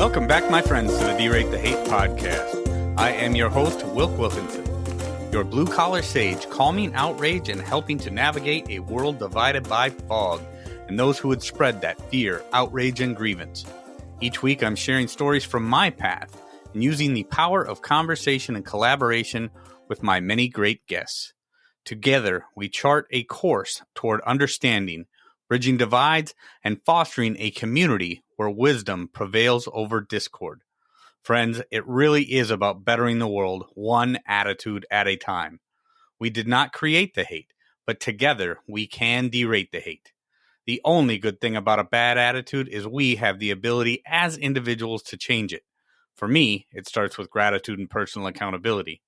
Welcome back, my friends, to the D-Rate the Hate podcast. I am your host, Wilk Wilkinson, your blue-collar sage, calming outrage and helping to navigate a world divided by fog and those who would spread that fear, outrage, and grievance. Each week, I'm sharing stories from my path and using the power of conversation and collaboration with my many great guests. Together, we chart a course toward understanding, bridging divides, and fostering a community where wisdom prevails over discord. Friends, it really is about bettering the world one attitude at a time. We did not create the hate, but together we can derate the hate. The only good thing about a bad attitude is we have the ability as individuals to change it. For me, it starts with gratitude and personal accountability.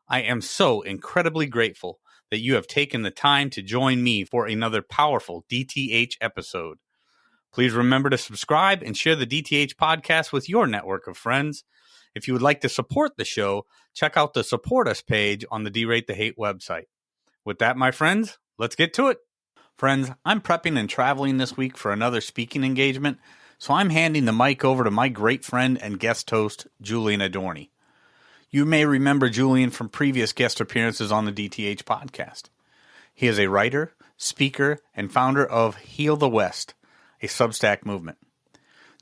I am so incredibly grateful that you have taken the time to join me for another powerful DTH episode. Please remember to subscribe and share the DTH podcast with your network of friends. If you would like to support the show, check out the Support Us page on the D-Rate the Hate website. With that, my friends, let's get to it. Friends, I'm prepping and traveling this week for another speaking engagement, so I'm handing the mic over to my great friend and guest host, Julian Adorni. You may remember Julian from previous guest appearances on the DTH podcast. He is a writer, speaker, and founder of Heal the West, a Substack movement.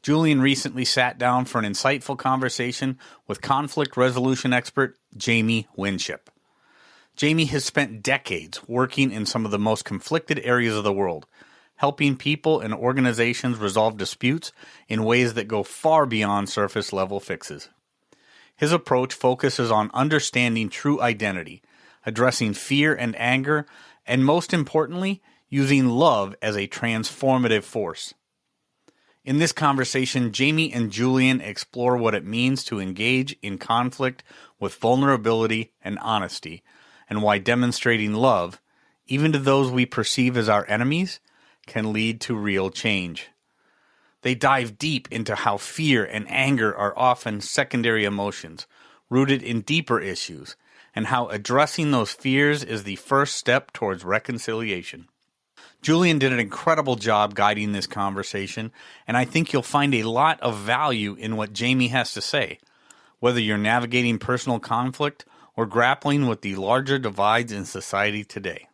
Julian recently sat down for an insightful conversation with conflict resolution expert Jamie Winship. Jamie has spent decades working in some of the most conflicted areas of the world, helping people and organizations resolve disputes in ways that go far beyond surface level fixes. His approach focuses on understanding true identity, addressing fear and anger, and most importantly, using love as a transformative force. In this conversation, Jamie and Julian explore what it means to engage in conflict with vulnerability and honesty, and why demonstrating love, even to those we perceive as our enemies, can lead to real change. They dive deep into how fear and anger are often secondary emotions, rooted in deeper issues, and how addressing those fears is the first step towards reconciliation. Julian did an incredible job guiding this conversation, and I think you'll find a lot of value in what Jamie has to say, whether you're navigating personal conflict or grappling with the larger divides in society today.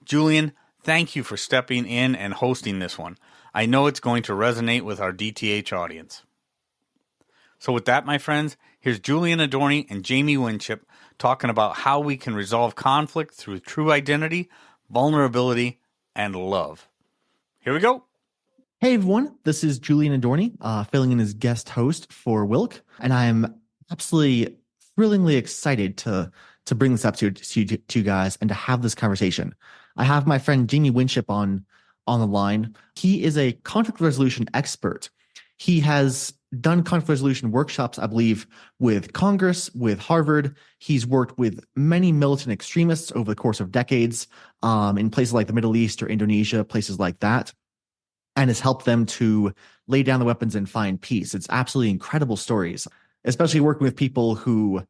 Julian, thank you for stepping in and hosting this one. I know it's going to resonate with our DTH audience. So with that, my friends, here's Julian Adorni and Jamie Winship talking about how we can resolve conflict through true identity, vulnerability, and love. Here we go. Hey everyone, this is Julian Adorni, filling in as guest host for Wilk, and I am absolutely thrillingly excited to bring this up to you guys and to have this conversation. I have my friend Jamie Winship on the line. He is a conflict resolution expert. He has done conflict resolution workshops, I believe, with Congress, with Harvard. He's worked with many militant extremists over the course of decades in places like the Middle East or Indonesia, places like that, and has helped them to lay down the weapons and find peace. It's absolutely incredible stories, especially working with people who,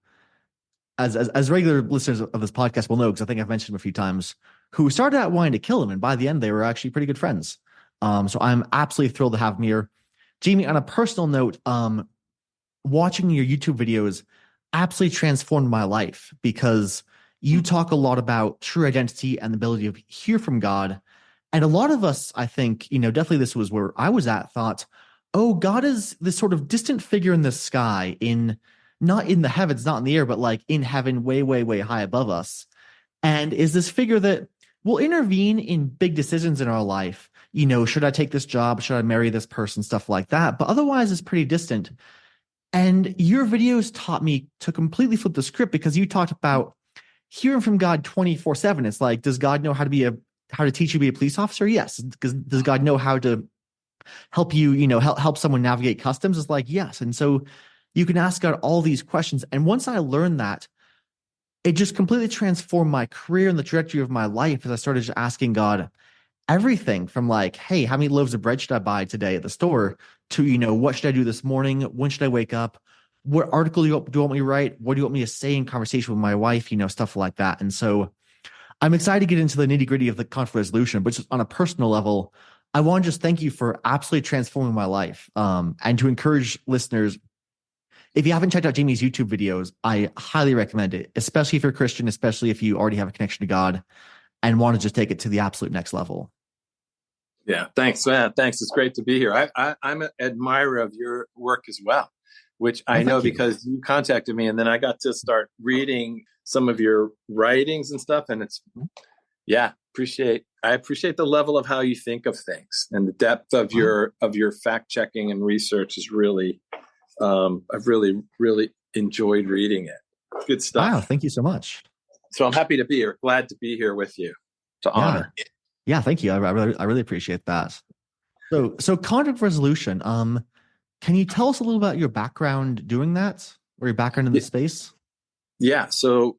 as regular listeners of this podcast will know, because I think I've mentioned them a few times, who started out wanting to kill him, and by the end, they were actually pretty good friends. So I'm absolutely thrilled to have him here. Jamie, on a personal note, watching your YouTube videos absolutely transformed my life because you talk a lot about true identity and the ability to hear from God. And a lot of us, I think, definitely this was where I was at, thought, oh, God is this sort of distant figure in the sky, not in the heavens, not in the air, but like in heaven, way, way, way high above us. And is this figure that will intervene in big decisions in our life. Should I take this job? Should I marry this person? Stuff like that. But otherwise, it's pretty distant. And your videos taught me to completely flip the script because you talked about hearing from God 24/7. It's like, does God know how to teach you to be a police officer? Yes. Does God know how to help you, help someone navigate customs? It's like, yes. And so you can ask God all these questions. And once I learned that, it just completely transformed my career and the trajectory of my life as I started just asking God everything from like, hey, how many loaves of bread should I buy today at the store to, what should I do this morning? When should I wake up? What article do you want me to write? What do you want me to say in conversation with my wife? Stuff like that. And so I'm excited to get into the nitty gritty of the conflict resolution, but just on a personal level, I want to just thank you for absolutely transforming my life. And to encourage listeners, if you haven't checked out Jamie's YouTube videos, I highly recommend it, especially if you're a Christian, especially if you already have a connection to God and want to just take it to the absolute next level. Yeah, thanks, man. Thanks. It's great to be here. I'm an admirer of your work as well, which I know because you contacted me, and then I got to start reading some of your writings and stuff. And I appreciate the level of how you think of things, and the depth of your fact checking and research is really, I've really enjoyed reading it. Good stuff. Wow, thank you so much. So I'm happy to be here. Glad to be here with you. To honor. Yeah, thank you. I really appreciate that. So conflict resolution. Can you tell us a little about your background doing that, or your background in the space? Yeah. So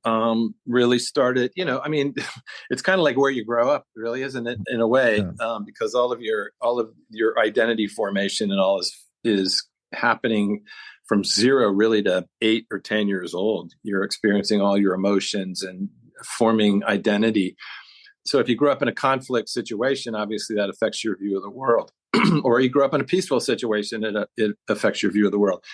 really started, it's kind of like where you grow up, really, isn't it? In a way, because all of your identity formation and all is happening from 0 really to 8 or 10 years old. You're experiencing all your emotions and forming identity. So if you grew up in a conflict situation, obviously that affects your view of the world. Or you grew up in a peaceful situation, it affects your view of the world.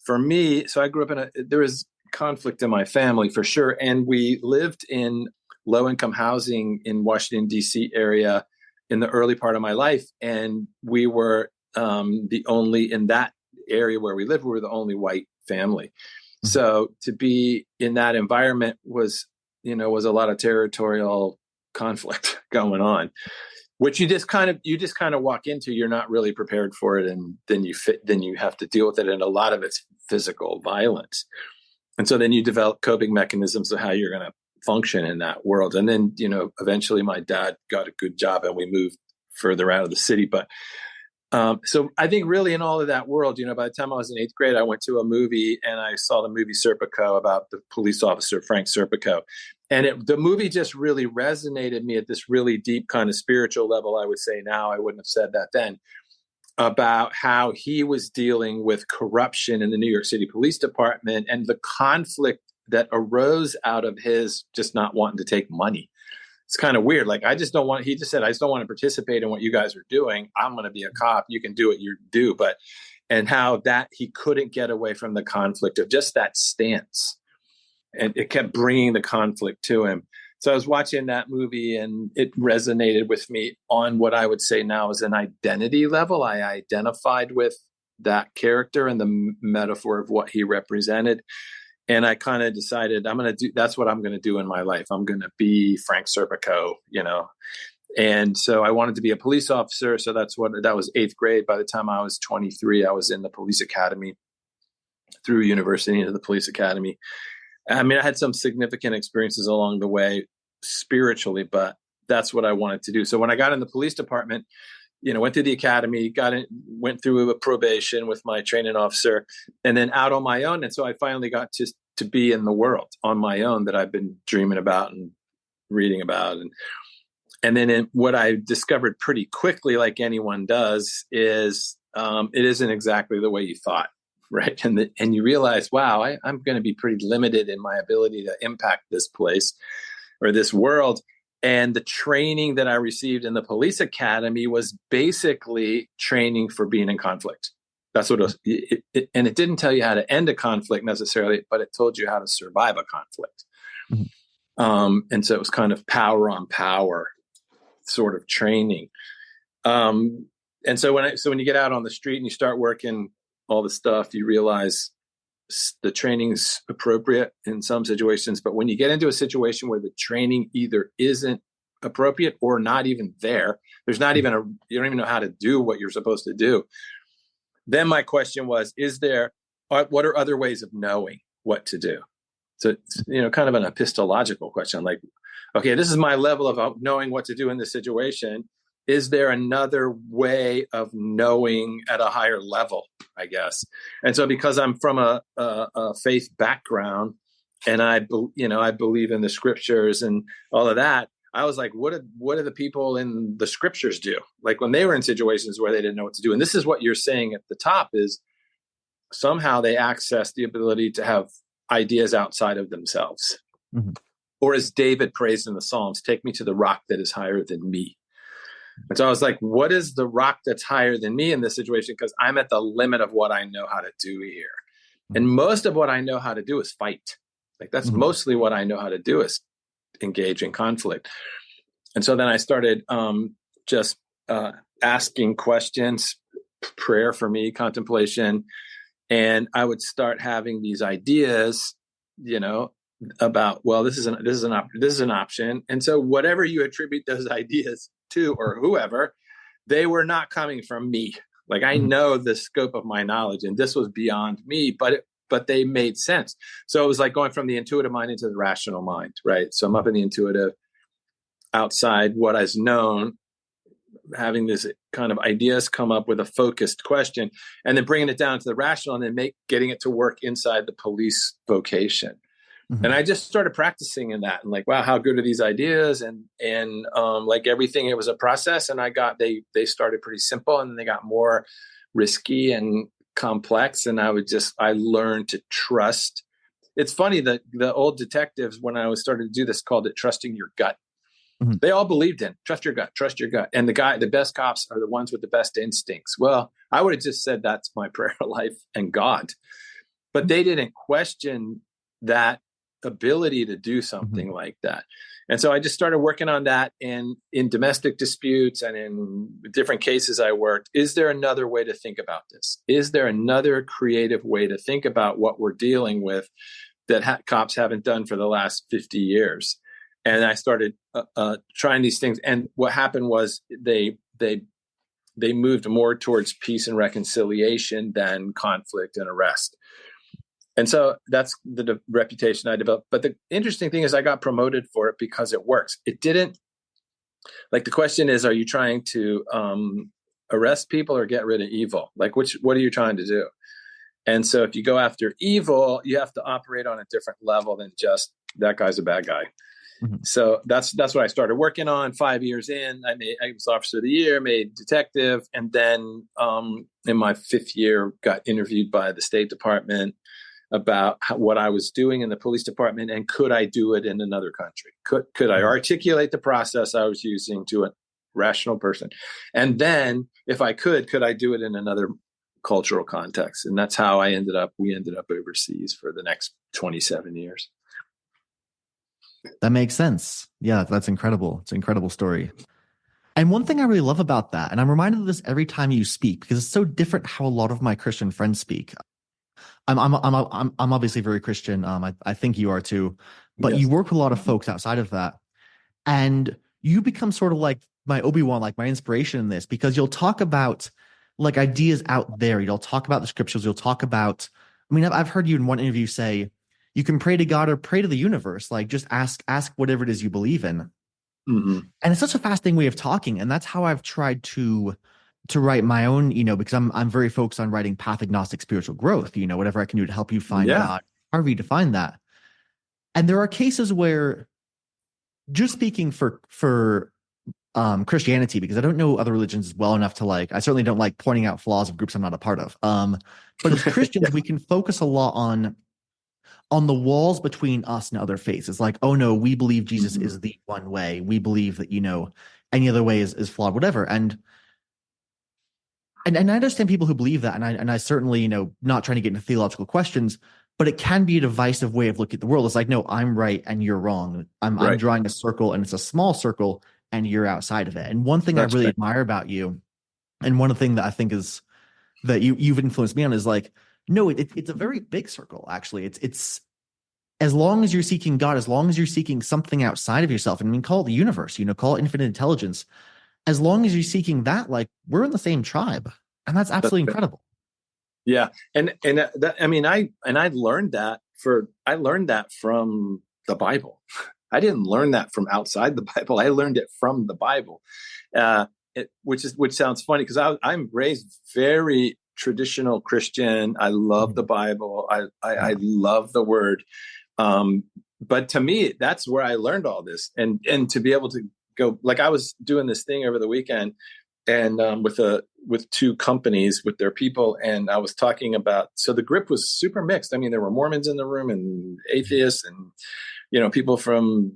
For me, so I grew up there was conflict in my family for sure. And we lived in low-income housing in Washington, D.C. area in the early part of my life. And we were in that area where we lived, we were the only white family. Mm-hmm. So to be in that environment was a lot of territorial conflict going on, which you just kind of walk into. You're not really prepared for it, and then you have to deal with it, and a lot of it's physical violence. And so then you develop coping mechanisms of how you're going to function in that world. And then eventually my dad got a good job and we moved further out of the city. But so I think really in all of that world, by the time I was in 8th grade, I went to a movie and I saw the movie Serpico about the police officer, Frank Serpico. And the movie just really resonated me at this really deep kind of spiritual level, I would say now. I wouldn't have said that then, about how he was dealing with corruption in the New York City Police Department and the conflict that arose out of his just not wanting to take money. It's kind of weird. Like, he just said, I just don't want to participate in what you guys are doing. I'm going to be a cop. You can do what you do. And how that he couldn't get away from the conflict of just that stance. And it kept bringing the conflict to him. So I was watching that movie and it resonated with me on what I would say now is an identity level. I identified with that character and the metaphor of what he represented. And I kind of decided that's what I'm going to do in my life. I'm going to be Frank Serpico, And so I wanted to be a police officer. So that was 8th grade. By the time I was 23, I was in the police academy, through university into the police academy. I mean, I had some significant experiences along the way spiritually, but that's what I wanted to do. So when I got in the police department, went through the academy, went through a probation with my training officer, and then out on my own. And so I finally got to be in the world on my own that I've been dreaming about and reading about. And then what I discovered pretty quickly, like anyone does, is it isn't exactly the way you thought. Right. And you realize, wow, I'm going to be pretty limited in my ability to impact this place or this world. And the training that I received in the police academy was basically training for being in conflict. That's what it was. And it didn't tell you how to end a conflict necessarily, but it told you how to survive a conflict. Mm-hmm. And so it was kind of power on power sort of training. And so when you get out on the street and you start working all the stuff, you realize the training's appropriate in some situations. But when you get into a situation where the training either isn't appropriate or not even there's not even you don't even know how to do what you're supposed to do. Then my question was, what are other ways of knowing what to do? So it's, kind of an epistological question. Like, okay, this is my level of knowing what to do in this situation. Is there another way of knowing at a higher level, I guess? And so because I'm from a faith background and I believe in the scriptures and all of that, I was like, what do the people in the scriptures do? Like when they were in situations where they didn't know what to do. And this is what you're saying at the top is somehow they access the ability to have ideas outside of themselves. Mm-hmm. Or as David prays in the Psalms, take me to the rock that is higher than me. And so I was like, what is the rock that's higher than me in this situation? Because I'm at the limit of what I know how to do here. And most of what I know how to do is fight. Like that's mostly what I know how to do is engage in conflict. And so then I started just asking questions, prayer for me, contemplation. And I would start having these ideas, about, well, this is an option. And so whatever you attribute those ideas to, or whoever, they were not coming from me. Like I know the scope of my knowledge, and this was beyond me, but they made sense. So it was like going from the intuitive mind into the rational mind, right? So I'm up in the intuitive, outside what is known, having this kind of ideas come up with a focused question, and then bringing it down to the rational, and then getting it to work inside the police vocation. And I just started practicing in that, and like, wow, how good are these ideas? And like everything, it was a process. And they started pretty simple, and then they got more risky and complex. And I learned to trust. It's funny that the old detectives, when I was starting to do this, called it trusting your gut. They all believed in trust your gut. And the best cops are the ones with the best instincts. Well, I would have just said that's my prayer life and God, but they didn't question that ability to do something like that. And so I just started working on that in domestic disputes and in different cases I worked. Is there another way to think about this? Is there another creative way to think about what we're dealing with that cops haven't done for the last 50 years? And I started trying these things. And what happened was they moved more towards peace and reconciliation than conflict and arrest. And so that's the reputation I developed. But the interesting thing is I got promoted for it because it works. It didn't, like the question is, are you trying to arrest people or get rid of evil? Like what are you trying to do? And so if you go after evil, you have to operate on a different level than just that guy's a bad guy. So that's what I started working on. 5 years in, I was officer of the year, made detective. And then in my 5th year, got interviewed by the State Department about what I was doing in the police department, and could I do it in another country? Could I articulate the process I was using to a rational person? And then if I could I do it in another cultural context? And that's how we ended up overseas for the next 27 years. That makes sense. Yeah, that's incredible. It's an incredible story. And one thing I really love about that, and I'm reminded of this every time you speak, because it's so different how a lot of my Christian friends speak. I'm obviously very Christian. I think you are too, but Yes. You work with a lot of folks outside of that, and you become sort of like my Obi-Wan, like my inspiration in this, because you'll talk about like ideas out there. You'll talk about the scriptures. You'll talk about. I mean, I've heard you in one interview say you can pray to God or pray to the universe. Like just ask whatever it is you believe in. And it's such a fascinating way of talking, and that's how I've tried to write my own, because I'm very focused on writing path agnostic spiritual growth, whatever I can do to help you find God, however you define that. And there are cases where, just speaking for Christianity, because I don't know other religions well enough to I certainly don't like pointing out flaws of groups I'm not a part of. But as Christians, we can focus a lot on the walls between us and other faiths. It's like, oh no, we believe Jesus is the one way. We believe that, any other way is flawed, whatever. And I understand people who believe that, and I certainly, not trying to get into theological questions, but it can be a divisive way of looking at the world. It's like, no, I'm right and you're wrong. I'm drawing a circle, and it's a small circle, and you're outside of it. And one thing I really admire about you, and one of the things that I think is that you've influenced me on, is like, no, it's a very big circle. Actually, it's as long as you're seeking God, as long as you're seeking something outside of yourself, and call it the universe, call it infinite intelligence. As long as you're seeking that, we're in the same tribe, and that's absolutely incredible. Yeah. And I learned that from the Bible. I didn't learn that from outside the Bible. I learned it from the Bible, which sounds funny because I'm raised very traditional Christian. I love the Bible. I love the Word. But to me, that's where I learned all this, and to be able to go, I was doing this thing over the weekend and with two companies with their people, and I was talking about, so the group was super mixed. I mean, there were Mormons in the room and atheists and people from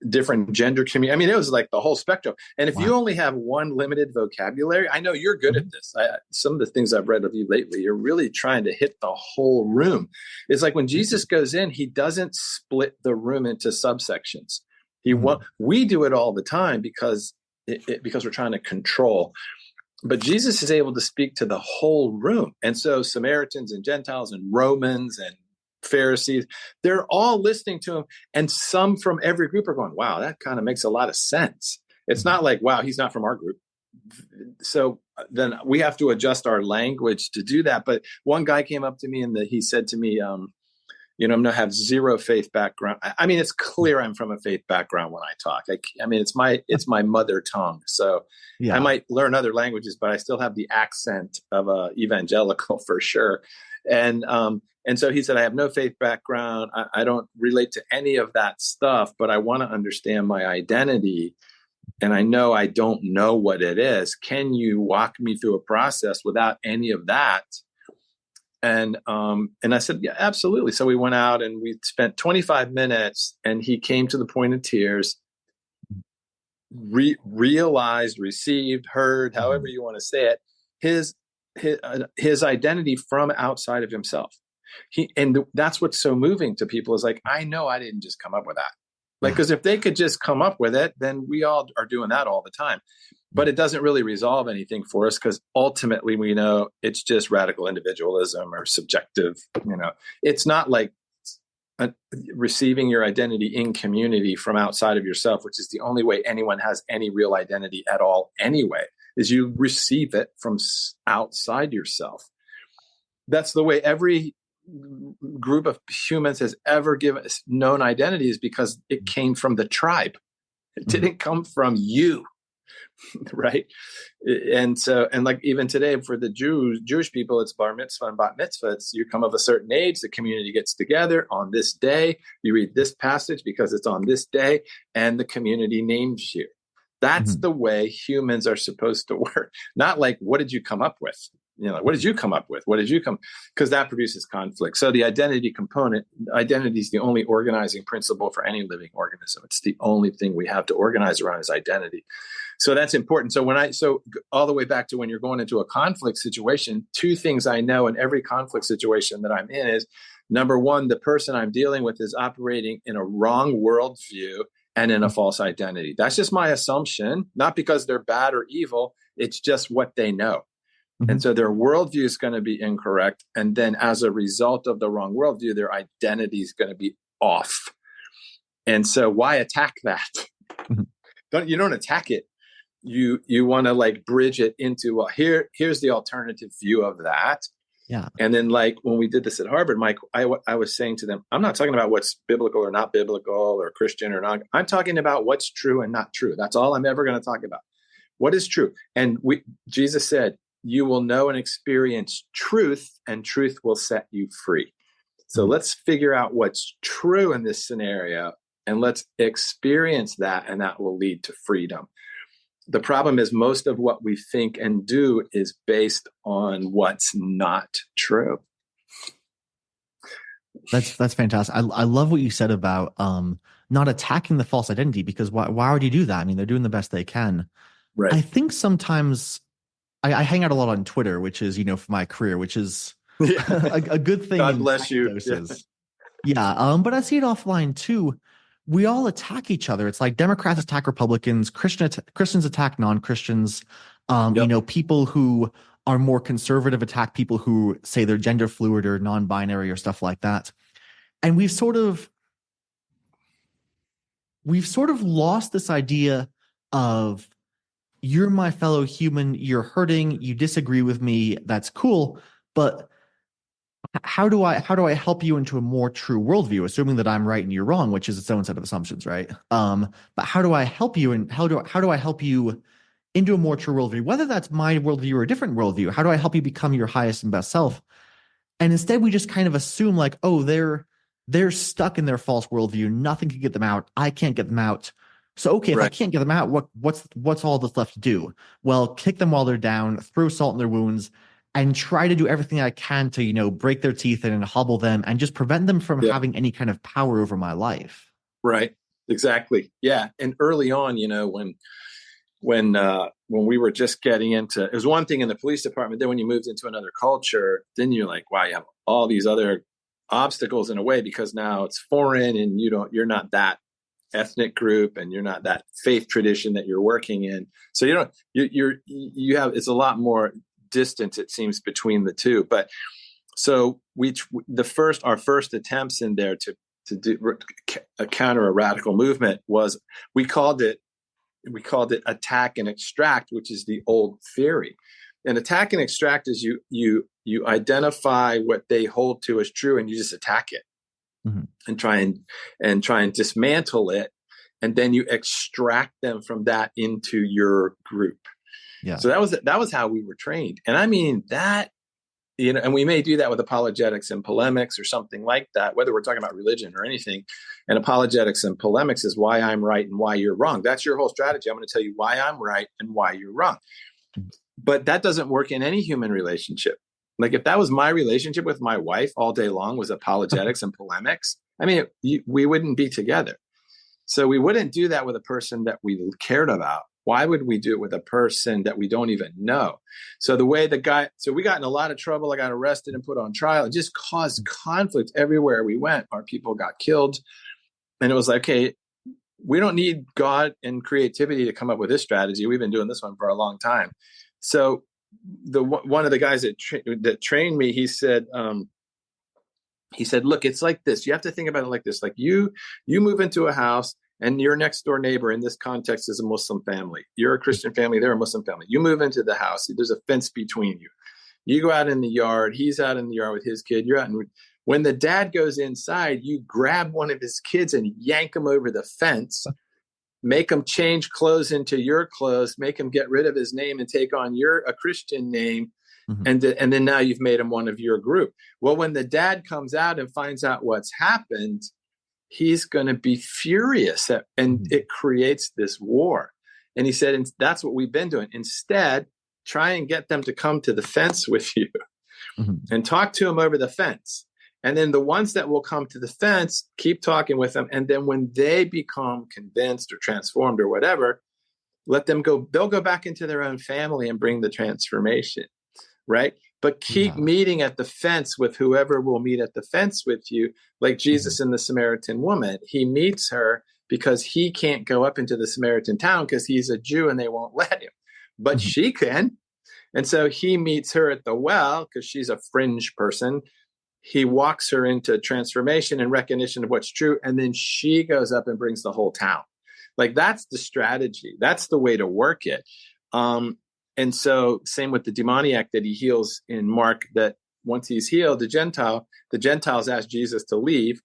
different gender community. I mean, it was like the whole spectrum. And if you only have one limited vocabulary, I know you're good at this. Some of the things I've read of you lately, you're really trying to hit the whole room. It's like when Jesus goes in, he doesn't split the room into subsections. We do it all the time because we're trying to control. But Jesus is able to speak to the whole room. And so Samaritans and Gentiles and Romans and Pharisees, they're all listening to him. And some from every group are going, wow, that kind of makes a lot of sense. It's not like, wow, he's not from our group. So then we have to adjust our language to do that. But one guy came up to me and he said to me, I'm going to have zero faith background. I mean, it's clear I'm from a faith background when I talk. I mean, it's my mother tongue. So I might learn other languages, but I still have the accent of a evangelical for sure. And so he said, I have no faith background. I don't relate to any of that stuff, but I want to understand my identity. And I know I don't know what it is. Can you walk me through a process without any of that? And I said, yeah, absolutely. So we went out and we spent 25 minutes and he came to the point of tears, realized, received, heard, however you want to say it, his identity from outside of himself. That's what's so moving to people is like, I know I didn't just come up with that. Like, because if they could just come up with it, then we all are doing that all the time. But it doesn't really resolve anything for us because ultimately we know it's just radical individualism or subjective. It's not like receiving your identity in community from outside of yourself, which is the only way anyone has any real identity at all anyway, is you receive it from outside yourself. That's the way every group of humans has ever known identities because it came from the tribe. It didn't come from you. Right. And like even today for the Jewish people, it's bar mitzvah and bat mitzvah. It's you come of a certain age, the community gets together on this day. You read this passage because it's on this day and the community names you. That's the way humans are supposed to work. Not like, what did you come up with? What did you come up with? Because that produces conflict. So the identity component, identity is the only organizing principle for any living organism. It's the only thing we have to organize around is identity. So that's important. So all the way back to when you're going into a conflict situation, two things I know in every conflict situation that I'm in is, number one, the person I'm dealing with is operating in a wrong worldview and in a false identity. That's just my assumption, not because they're bad or evil. It's just what they know. And so their worldview is going to be incorrect. And then as a result of the wrong worldview, their identity is going to be off. And so why attack that? You don't attack it. You want to like bridge it into, well, here's the alternative view of that. Yeah. And then like when we did this at Harvard, Mike, I was saying to them, I'm not talking about what's biblical or not biblical or Christian or not. I'm talking about what's true and not true. That's all I'm ever going to talk about. What is true? And Jesus said, you will know and experience truth, and truth will set you free. So let's figure out what's true in this scenario, and let's experience that, and that will lead to freedom. The problem is most of what we think and do is based on what's not true. That's fantastic. I love what you said about not attacking the false identity, because why would you do that? I mean, they're doing the best they can. Right. I think sometimes I hang out a lot on Twitter, which is, for my career, which is a good thing. God bless you. Yeah. But I see it offline too. We all attack each other. It's like Democrats attack Republicans, Christians attack non-Christians. People who are more conservative attack people who say they're gender fluid or non-binary or stuff like that. And we've sort of lost this idea of, you're my fellow human, you're hurting, you disagree with me, that's cool, but how do I help you into a more true worldview, assuming that I'm right and you're wrong, which is its own set of assumptions, right? But how do I help you, and how do I help you into a more true worldview, whether that's my worldview or a different worldview? How do I help you become your highest and best self? And instead we just kind of assume like, oh, they're stuck in their false worldview, nothing can get them out, I can't get them out. So, okay, if I Right. can't get them out, what's all that's left to do? Well, kick them while they're down, throw salt in their wounds, and try to do everything I can to, break their teeth and hobble them and just prevent them from Yeah. having any kind of power over my life. Right. Exactly. Yeah. And early on, when we were just getting into, it was one thing in the police department. Then when you moved into another culture, then you're like, wow, you have all these other obstacles in a way, because now it's foreign and you're not that ethnic group and you're not that faith tradition that you're working in. So you have, it's a lot more distance, it seems, between the two. But so our first attempts in there to do counter a radical movement was, we called it attack and extract, which is the old theory. And attack and extract is you identify what they hold to as true and you just attack it, mm-hmm. and try and dismantle it, and then you extract them from that into your group. Yeah. So that was how we were trained. And I mean that, and we may do that with apologetics and polemics or something like that, whether we're talking about religion or anything. And apologetics and polemics is why I'm right and why you're wrong. That's your whole strategy. I'm going to tell you why I'm right and why you're wrong. But that doesn't work in any human relationship. Like if that was my relationship with my wife all day long, was apologetics and polemics, I mean, we wouldn't be together. So we wouldn't do that with a person that we cared about. Why would we do it with a person that we don't even know? So we got in a lot of trouble. I got arrested and put on trial. It just caused conflict everywhere we went. Our people got killed. And it was like, okay, we don't need God and creativity to come up with this strategy. We've been doing this one for a long time. So one of the guys that trained me, he said, look, it's like this. You have to think about it like this. Like you move into a house and your next door neighbor in this context is a Muslim family. You're a Christian family. They're a Muslim family. You move into the house. There's a fence between you. You go out in the yard. He's out in the yard with his kid. You're out. When the dad goes inside, you grab one of his kids and yank him over the fence, make him change clothes into your clothes, make him get rid of his name and take on a Christian name. Mm-hmm. And then now you've made him one of your group. Well, when the dad comes out and finds out what's happened, he's going to be furious, and it creates this war. And he said, and that's what we've been doing. Instead, try and get them to come to the fence with you, mm-hmm. and talk to them over the fence. And then the ones that will come to the fence, keep talking with them. And then when they become convinced or transformed or whatever, let them go. They'll go back into their own family and bring the transformation, right? But keep meeting at the fence with whoever will meet at the fence with you, like Jesus and the Samaritan woman. He meets her because he can't go up into the Samaritan town because he's a Jew and they won't let him. But she can. And so he meets her at the well because she's a fringe person. He walks her into transformation and recognition of what's true. And then she goes up and brings the whole town. Like that's the strategy. That's the way to work it. And so same with the demoniac that he heals in Mark, that once he's healed, the Gentiles ask Jesus to leave.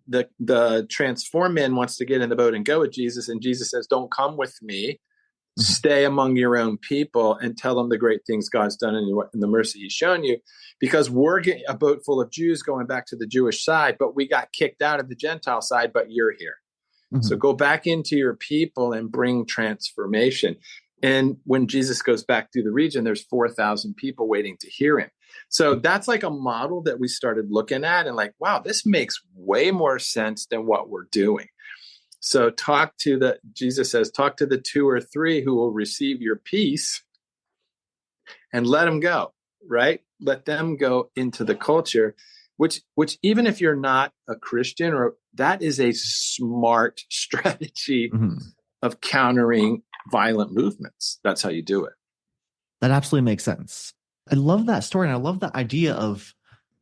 The transformed man wants to get in the boat and go with Jesus. And Jesus says, don't come with me. Stay among your own people and tell them the great things God's done and the mercy he's shown you, because we're getting a boat full of Jews going back to the Jewish side, but we got kicked out of the Gentile side, but you're here. Mm-hmm. So go back into your people and bring transformation. And when Jesus goes back through the region, there's 4,000 people waiting to hear him. So that's like a model that we started looking at and like, wow, this makes way more sense than what we're doing. So Jesus says, talk to the 2 or 3 who will receive your peace and let them go, right? Let them go into the culture, which even if you're not a Christian, or that is a smart strategy of countering violent movements. That's how you do it. That absolutely makes sense. I love that story. And I love the idea of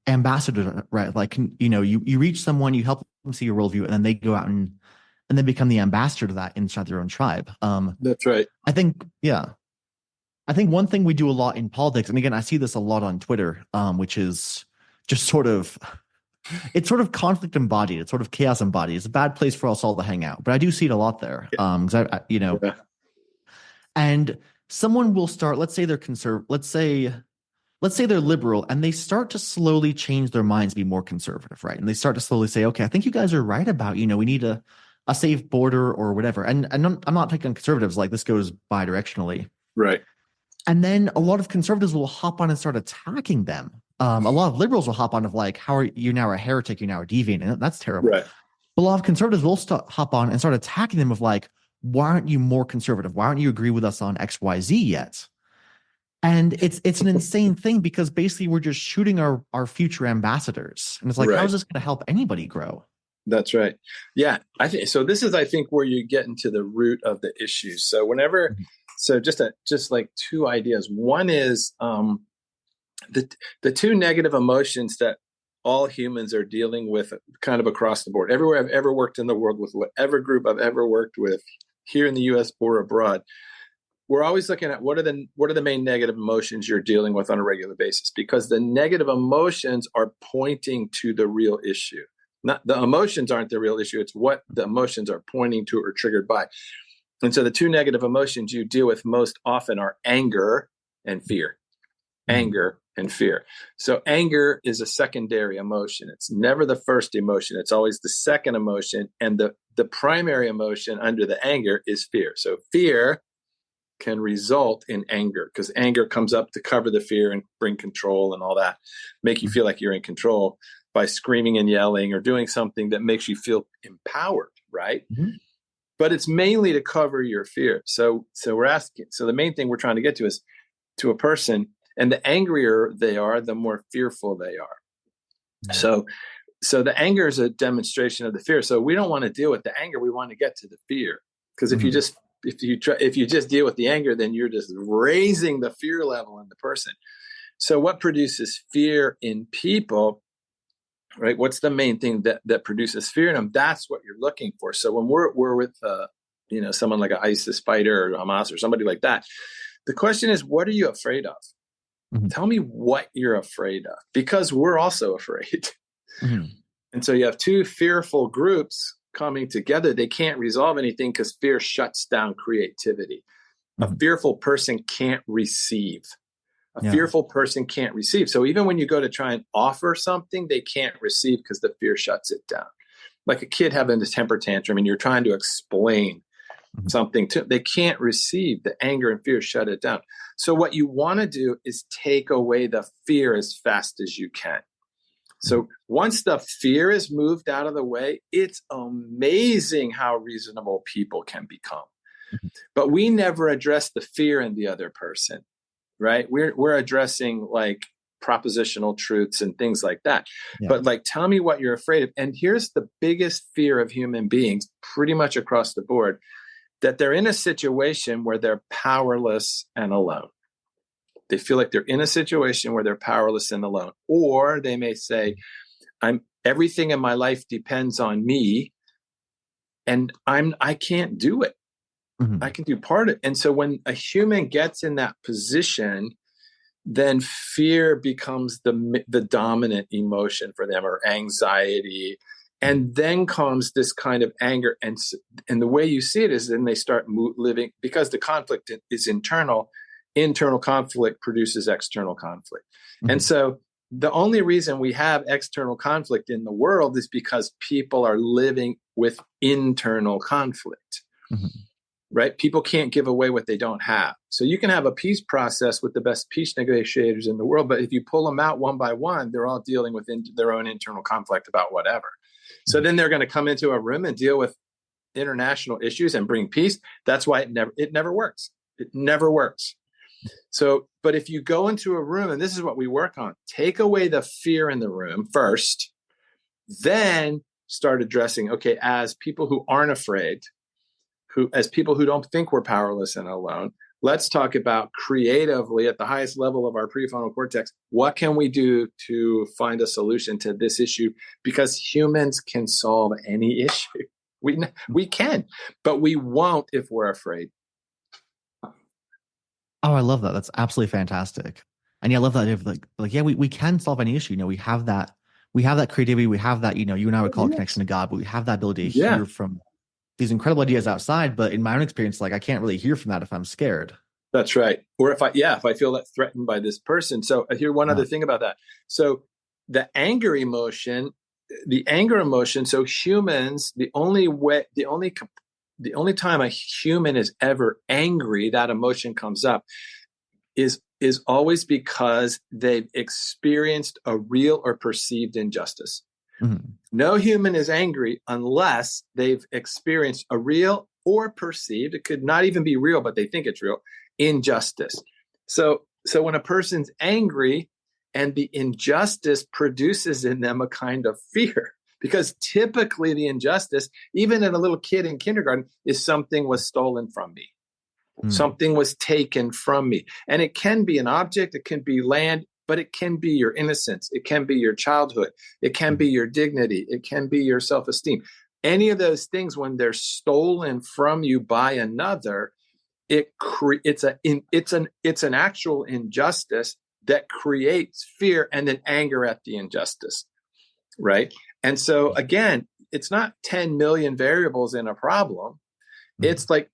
ambassador, right? Like, you reach someone, you help them see your worldview, and then they go out and they become the ambassador to that inside their own tribe. That's right. I think one thing we do a lot in politics, and again, I see this a lot on Twitter, which is just it's sort of conflict embodied. It's sort of chaos embodied. It's a bad place for us all to hang out, but I do see it a lot there. Yeah. And someone will start, let's say they're conservative, let's say they're liberal, and they start to slowly change their minds to be more conservative, right? And they start to slowly say, okay, I think you guys are right about, we need a a safe border or whatever. And I'm not taking conservatives, like this goes bi-directionally. Right. And then a lot of conservatives will hop on and start attacking them. A lot of liberals will hop on of like, how are you now a heretic? You're now a deviant. And that's terrible. Right. But a lot of conservatives will hop on and start attacking them of like, why aren't you more conservative? Why aren't you agree with us on X, Y, Z yet? And it's an insane thing because basically we're just shooting our future ambassadors. And it's like, how is this going to help anybody grow? That's right. Yeah. I think so. This is, I think, where you get into the root of the issue. So whenever, so just like two ideas. One is the two negative emotions that all humans are dealing with kind of across the board. Everywhere I've ever worked in the world, with whatever group I've ever worked with here in the US or abroad, we're always looking at what are the main negative emotions you're dealing with on a regular basis, because the negative emotions are pointing to the real issue. Not the emotions aren't the real issue. It's what the emotions are pointing to or triggered by. And so the two negative emotions you deal with most often are anger and fear. Anger and fear. So anger is a secondary emotion. It's never the first emotion. It's always the second emotion. And the primary emotion under the anger is fear. So fear can result in anger, because anger comes up to cover the fear and bring control and all that, make you feel like you're in control by screaming and yelling or doing something that makes you feel empowered, right? But it's mainly to cover your fear. So we're asking, so the main thing we're trying to get to is to a person, and the angrier they are, the more fearful they are. So the anger is a demonstration of the fear. So we don't want to deal with the anger. We want to get to the fear, because if you just deal with the anger, then you're just raising the fear level in the person. So what produces fear in people, right? What's the main thing that produces fear in them? That's what you're looking for. So when we're with someone like an ISIS fighter or Hamas or somebody like that, the question is, what are you afraid of? Tell me what you're afraid of, because we're also afraid. And so you have two fearful groups coming together. They can't resolve anything because fear shuts down creativity. A fearful person can't receive. A fearful person can't receive. So even when you go to try and offer something, they can't receive because the fear shuts it down. Like a kid having a temper tantrum and you're trying to explain something to, they can't receive. The anger and fear shut it down. So what you want to do is take away the fear as fast as you can. So once the fear is moved out of the way, it's amazing how reasonable people can become. But we never address the fear in the other person, right? We're addressing like propositional truths and things like that. But like, tell me what you're afraid of. And here's the biggest fear of human beings pretty much across the board, that they're in a situation where they're powerless and alone. They feel like they're in a situation where they're powerless and alone. Or they may say, everything in my life depends on me, and I can't do it. I can do part of it. And so when a human gets in that position, then fear becomes the dominant emotion for them, or anxiety. And then comes this kind of anger. And the way you see it is then they start living, because the conflict is internal. Internal conflict produces external conflict. And so the only reason we have external conflict in the world is because people are living with internal conflict, right? People can't give away what they don't have. So you can have a peace process with the best peace negotiators in the world, but if you pull them out one by one, they're all dealing with their own internal conflict about whatever. So then they're going to come into a room and deal with international issues and bring peace. That's why it never works. It never works. So, but if you go into a room, and this is what we work on, take away the fear in the room first, then start addressing, okay, as people who aren't afraid, as people who don't think we're powerless and alone, let's talk about creatively at the highest level of our prefrontal cortex, what can we do to find a solution to this issue? Because humans can solve any issue. We can, but we won't if we're afraid. Oh, I love that. That's absolutely fantastic. And yeah, I love that idea of we can solve any issue. We have that creativity. We have that, you and I would call it connection to God, but we have that ability to hear from these incredible ideas outside. But in my own experience, I can't really hear from that if I'm scared. That's right. Or if I feel that threatened by this person. So here, one other thing about that. So the anger emotion, the anger emotion. So humans, the only time a human is ever angry, that emotion comes up, is always because they've experienced a real or perceived injustice. Mm-hmm. No human is angry unless they've experienced a real or perceived, it could not even be real, but they think it's real, injustice. So when a person's angry and the injustice produces in them a kind of fear, because typically the injustice, even in a little kid in kindergarten, is something was stolen from me. Something was taken from me. And it can be an object, it can be land, but it can be your innocence. It can be your childhood. It can be your dignity. It can be your self-esteem. Any of those things, when they're stolen from you by another, it's an actual injustice that creates fear and then anger at the injustice, right? And so again, it's not 10 million variables in a problem. It's like,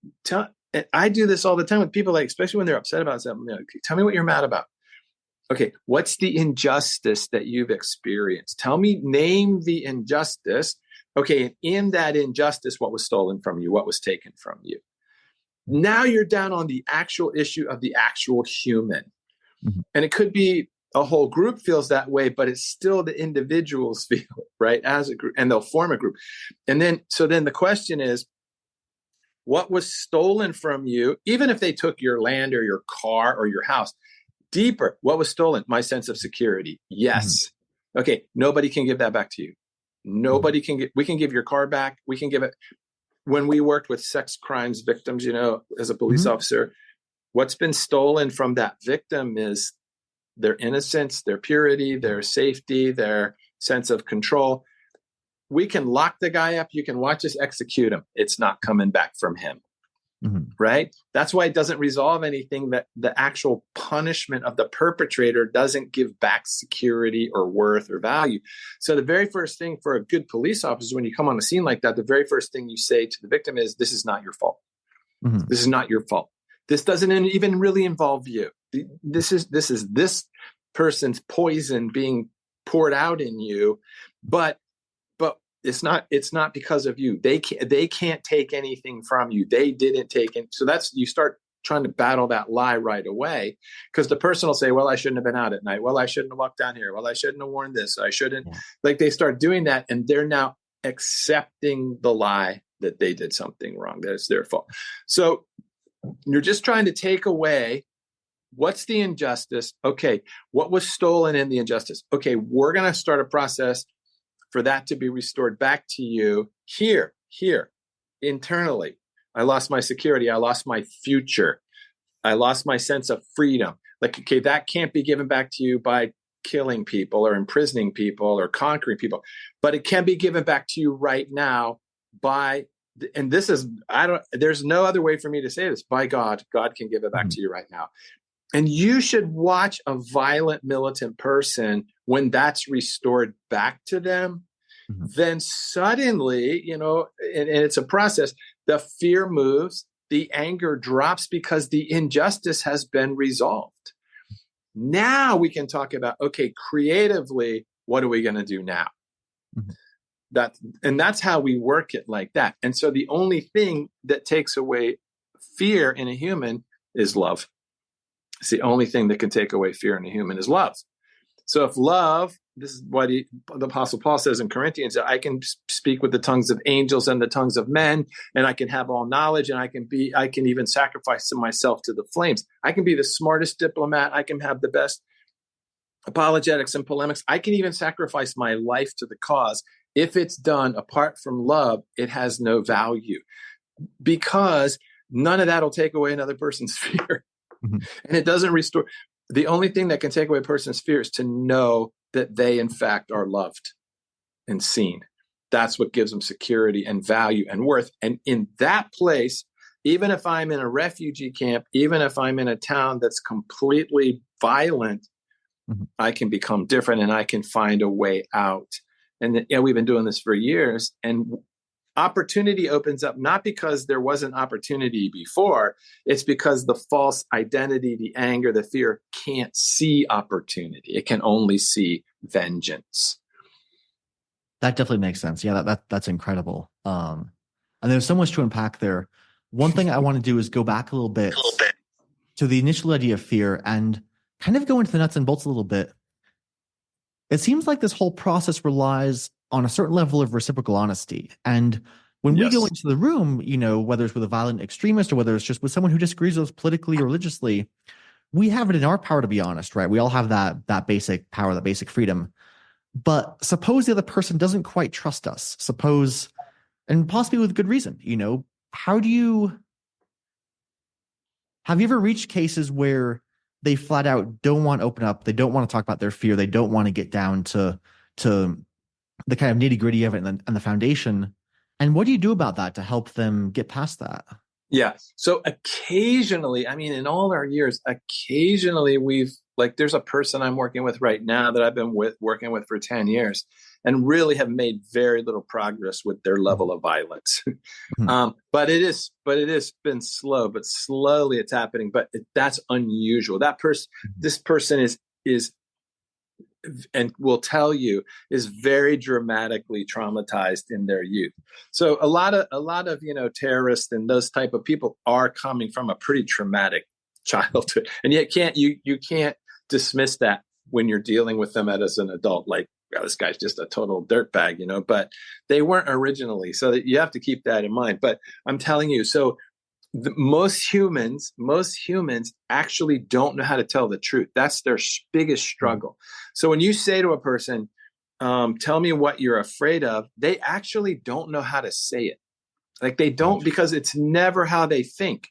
I do this all the time with people, like, especially when they're upset about something. Tell me what you're mad about. Okay, what's the injustice that you've experienced? Name the injustice. Okay, and in that injustice, what was stolen from you? What was taken from you? Now you're down on the actual issue of the actual human. Mm-hmm. And it could be a whole group feels that way, but it's still the individuals feel it, right, as a group, and they'll form a group. And then the question is, what was stolen from you, even if they took your land or your car or your house? Deeper, what was stolen? My sense of security. Yes. Mm-hmm. Okay, nobody can give that back to you. Nobody can we can give your car back. We can give it. When we worked with sex crimes victims, as a police officer, what's been stolen from that victim is their innocence, their purity, their safety, their sense of control. We can lock the guy up. You can watch us execute him. It's not coming back from him. Mm-hmm. Right? That's why it doesn't resolve anything, that the actual punishment of the perpetrator doesn't give back security or worth or value. So the very first thing for a good police officer, when you come on a scene like that, the very first thing you say to the victim is, this is not your fault. Mm-hmm. This is not your fault. This doesn't even really involve you. This is this person's poison being poured out in you, but it's not because of you. They can't take anything from you. They didn't take it. So you start trying to battle that lie right away, because the person will say, well, I shouldn't have been out at night. Well, I shouldn't have walked down here. Well, I shouldn't have worn this. I shouldn't. Yeah. Like, they start doing that, and they're now accepting the lie that they did something wrong, that it's their fault. So you're just trying to take away, what's the injustice? Okay, what was stolen in the injustice? Okay, we're going to start a process for that to be restored back to you here, internally. I lost my security. I lost my future. I lost my sense of freedom. Like, okay, that can't be given back to you by killing people or imprisoning people or conquering people, but it can be given back to you right now and this is, there's no other way for me to say this, by God. God can give it back to you right now. And you should watch a violent militant person when that's restored back to them. Mm-hmm. Then suddenly, and it's a process, the fear moves, the anger drops, because the injustice has been resolved. Now we can talk about, okay, creatively, what are we going to do now? Mm-hmm. That's how we work it, like that. And so the only thing that takes away fear in a human is love. It's the only thing that can take away fear in a human is love. So if love, this is what the Apostle Paul says in Corinthians, that I can speak with the tongues of angels and the tongues of men, and I can have all knowledge, and I can even sacrifice myself to the flames. I can be the smartest diplomat. I can have the best apologetics and polemics. I can even sacrifice my life to the cause. If it's done apart from love, it has no value, because none of that will take away another person's fear. Mm-hmm. And it doesn't restore. The only thing that can take away a person's fear is to know that they, in fact, are loved and seen. That's what gives them security and value and worth. And in that place, even if I'm in a refugee camp, even if I'm in a town that's completely violent, mm-hmm. I can become different, and I can find a way out. And we've been doing this for years, and opportunity opens up, not because there wasn't opportunity before. It's because the false identity, the anger, the fear can't see opportunity. It can only see vengeance. That definitely makes sense. Yeah, that's incredible. And there's so much to unpack there. One thing I want to do is go back a little bit to the initial idea of fear and kind of go into the nuts and bolts a little bit. It seems like this whole process relies on a certain level of reciprocal honesty. And when we go Yes. into the room, whether it's with a violent extremist or whether it's just with someone who disagrees with us politically or religiously, we have it in our power to be honest, right? We all have that basic power, that basic freedom. But suppose the other person doesn't quite trust us. Suppose, and possibly with good reason, have you ever reached cases where they flat out don't want to open up, they don't want to talk about their fear, they don't want to get down to the kind of nitty gritty of it and the foundation? And what do you do about that to help them get past that? Yeah. So occasionally, I mean, in all our years, occasionally there's a person I'm working with right now that I've been working with for 10 years and really have made very little progress with their level of violence. But it has been slow, but slowly it's happening. But that's unusual. This person is, and will tell you, is very dramatically traumatized in their youth. So a lot of terrorists and those type of people are coming from a pretty traumatic childhood, and yet you can't dismiss that when you're dealing with them as an adult. Like, oh, this guy's just a total dirtbag, but they weren't originally. So that you have to keep that in mind. But I'm telling you, so most humans actually don't know how to tell the truth. That's their biggest struggle. So when you say to a person, tell me what you're afraid of, they actually don't know how to say it. Like they don't, because it's never how they think.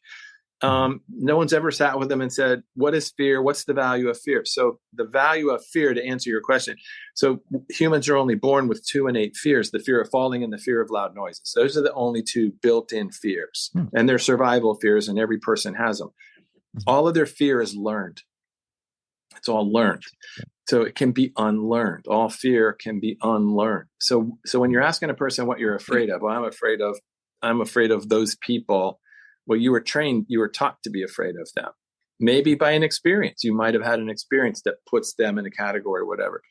No one's ever sat with them and said, what is fear? What's the value of fear? So the value of fear, to answer your question. So humans are only born with 2 innate fears, the fear of falling and the fear of loud noises. Those are the only 2 built-in fears, and they're survival fears, and every person has them. All of their fear is learned. It's all learned. So it can be unlearned. All fear can be unlearned. So when you're asking a person what you're afraid of, well, I'm afraid of those people. Well, you were taught to be afraid of them. Maybe by an experience. You might have had an experience that puts them in a category or whatever.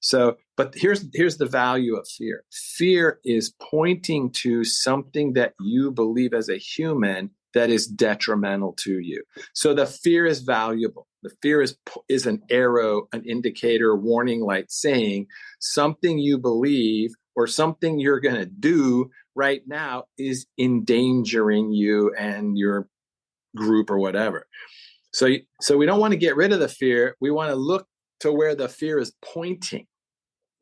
So, but here's the value of fear. Fear is pointing to something that you believe as a human that is detrimental to you. So the fear is valuable. The fear is an arrow, an indicator, a warning light saying something you believe or something you're going to do right now is endangering you and your group or whatever. So we don't want to get rid of the fear. We want to look to where the fear is pointing,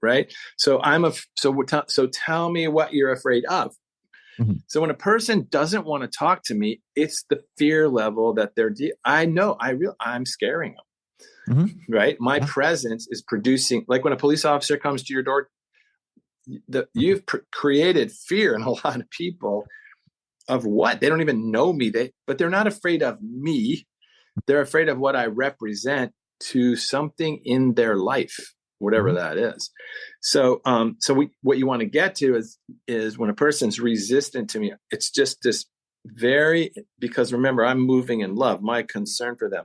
right? So tell me what you're afraid of. So when a person doesn't want to talk to me, it's the fear level that I'm scaring them, right? My presence is producing, like when a police officer comes to your door, you've created fear in a lot of people of what? They don't even know me, but they're not afraid of me. They're afraid of what I represent to something in their life, whatever that is. So what you want to get to is when a person's resistant to me, it's just this because remember, I'm moving in love, my concern for them.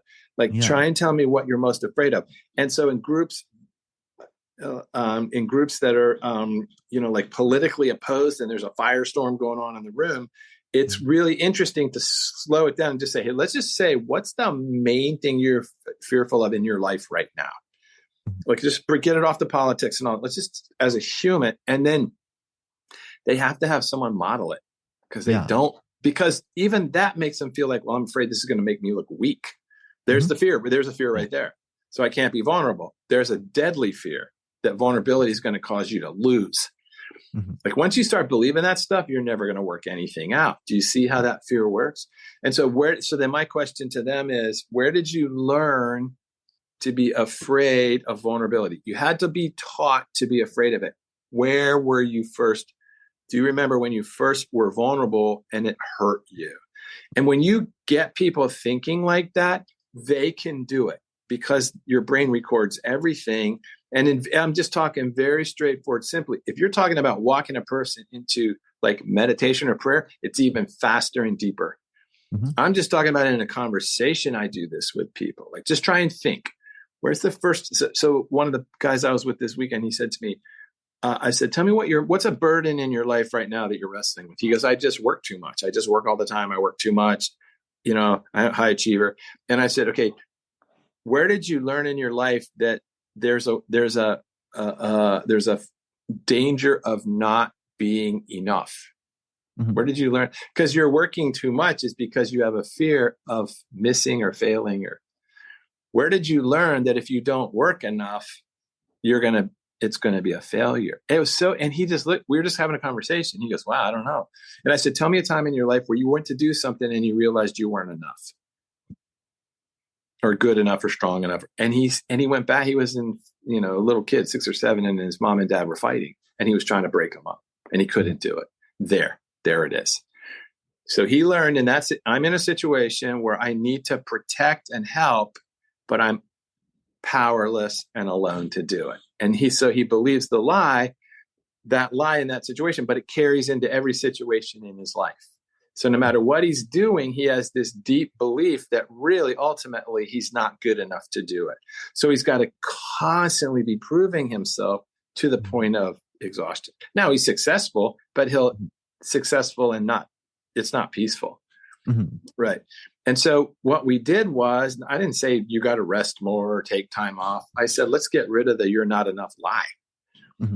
Try and tell me what you're most afraid of. And so in groups that are, like politically opposed and there's a firestorm going on in the room, it's really interesting to slow it down and just say, hey, let's just say, what's the main thing you're fearful of in your life right now? Like, just forget it off the politics and all. Let's just, as a human, and then they have to have someone model it because even that makes them feel like, well, I'm afraid this is going to make me look weak. There's the fear, but there's a fear right there. So I can't be vulnerable. There's a deadly fear that vulnerability is going to cause you to lose. Like once you start believing that stuff, you're never going to work anything out. Do you see how that fear works? And so then my question to them is, where did you learn to be afraid of vulnerability? You had to be taught to be afraid of it. Where were you first? Do you remember when you first were vulnerable and it hurt you? And when you get people thinking like that, they can do it because your brain records everything. And I'm just talking very straightforward, simply. If you're talking about walking a person into like meditation or prayer, it's even faster and deeper. I'm just talking about in a conversation. I do this with people. Like, just try and think, where's the first? So one of the guys I was with this weekend, he said to me, I said, tell me what's a burden in your life right now that you're wrestling with? He goes, I just work too much. I just work all the time. I work too much. I'm a high achiever. And I said, okay, where did you learn in your life that there's a danger of not being enough? Mm-hmm. Where did you learn? Because you're working too much is because you have a fear of missing or failing. Or where did you learn that if you don't work enough, it's going to be a failure? It was so, and he just looked, we were just having a conversation. He goes, wow, I don't know. And I said, tell me a time in your life where you went to do something and you realized you weren't enough or good enough or strong enough. And he went back, he was a little kid, 6 or 7, and his mom and dad were fighting and he was trying to break them up and he couldn't do it. There it is. So he learned, and that's it. I'm in a situation where I need to protect and help, but I'm powerless and alone to do it. And he believes that lie in that situation, but it carries into every situation in his life. So no matter what he's doing, he has this deep belief that really ultimately he's not good enough to do it. So he's got to constantly be proving himself to the point of exhaustion. Now he's successful, but successful and it's not peaceful. Mm-hmm. Right. And so what we did was, I didn't say you got to rest more or take time off. I said, let's get rid of the you're not enough lie. Mm-hmm.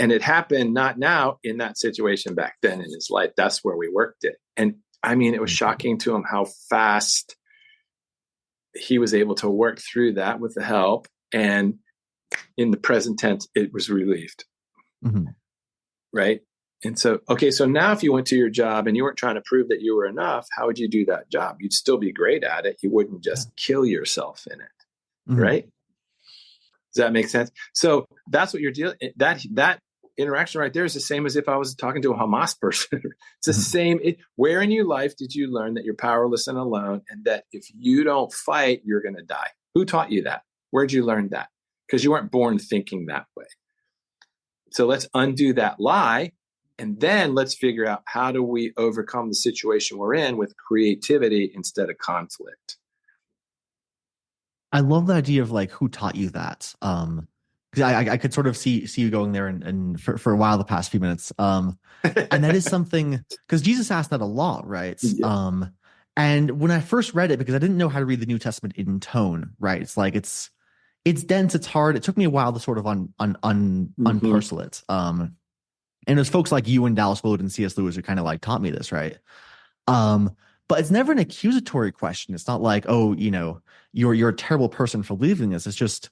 And it happened not now in that situation, back then in his life. That's where we worked it. And I mean, it was shocking to him how fast he was able to work through that with the help. And in the present tense, it was relieved. Mm-hmm. Right. And so, okay, so now if you went to your job and you weren't trying to prove that you were enough, how would you do that job? You'd still be great at it. You wouldn't just kill yourself in it. Mm-hmm. Right. Does that make sense? So that's what you're dealing. That interaction right there is the same as if I was talking to a Hamas person. It's the same. Where in your life did you learn that you're powerless and alone, and that if you don't fight, you're going to die? Who taught you that? Where'd you learn that? Because you weren't born thinking that way. So let's undo that lie. And then let's figure out, how do we overcome the situation we're in with creativity instead of conflict? I love the idea of like, who taught you that? Because I could sort of see you going there and for a while the past few minutes. And that is something, because Jesus asked that a lot, right? Yeah. And when I first read it, because I didn't know how to read the New Testament in tone, right? It's like it's dense, it's hard. It took me a while to sort of unparcel it. And there's folks like you and Dallas Willard and C.S. Lewis who kind of like taught me this, right? But it's never an accusatory question. It's not like, oh, you're a terrible person for believing this. It's just,